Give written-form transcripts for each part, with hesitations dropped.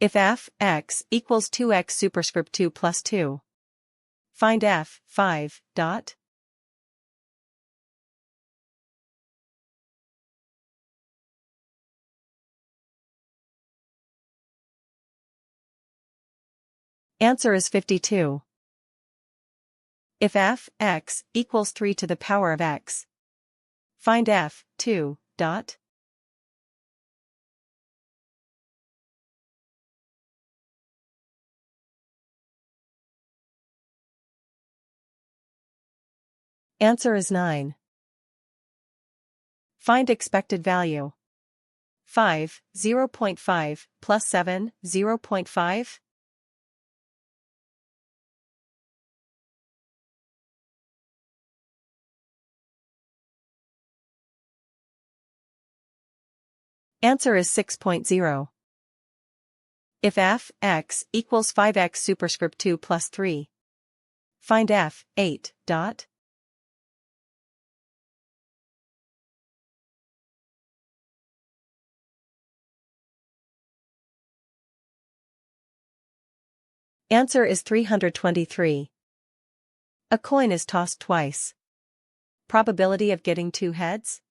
If f(x) equals 2x superscript 2 plus 2. Find f, 5, dot. Answer is 52. If f(x) equals 3 to the power of x. Find f, 2, dot. Answer is 9. Find expected value. 5, 0.5, plus 7, 0.5. Answer is 6.0. If f(x) equals 5x superscript 2 plus 3. Find f, 8, dot. Answer is 323. A coin is tossed twice. Probability of getting 2 heads?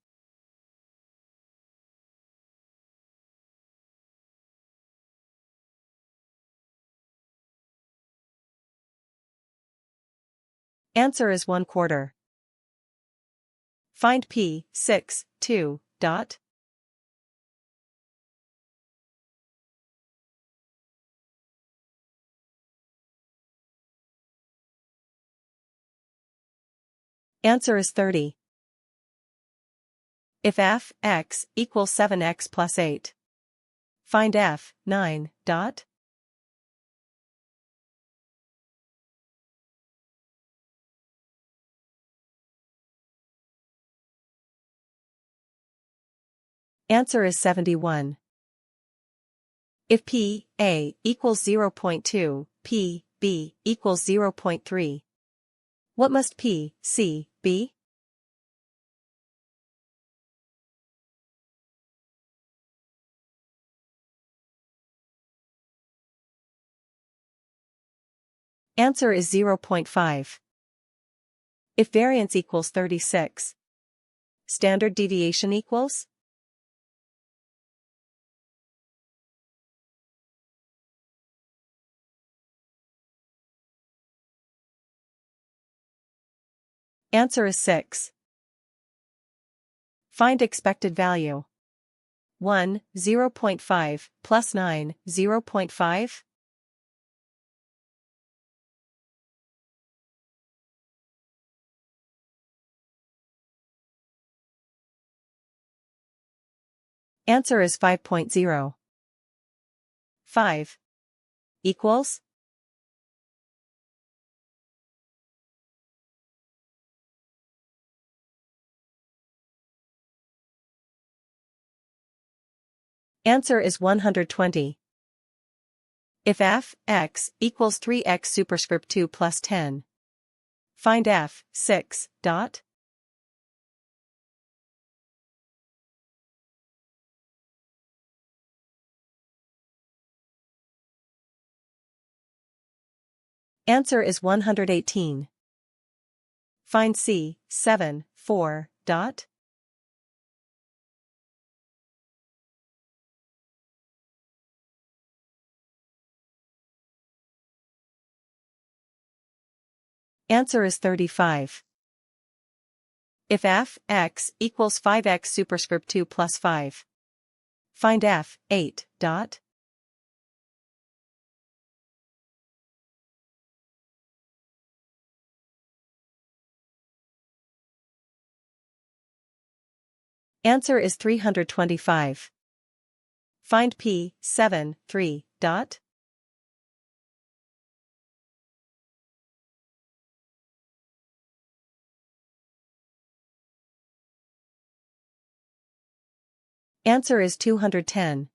Answer is 1/4. Find p, 6, 2, dot. Answer is 30. If f(x) equals 7x plus 8. Find f, 9, dot. Answer is 71. If p, a, equals 0.2, p, b, equals 0.3. What must p, c, be? Answer is 0.5. If variance equals 36. Standard deviation equals? Answer is 6. Find expected value. 1, 0.5, plus 9, 0.5. Answer is 5.0. 5 equals? Answer is 120. If f(x) equals 3x superscript 2 plus 10. Find f, 6, dot. Answer is 118. Find c, 7, 4, dot. Answer is 35. If f(x) equals 5x superscript 2 plus 5. Find f, 8, dot. Answer is 325. Find p, 7, 3, dot. Answer is 210.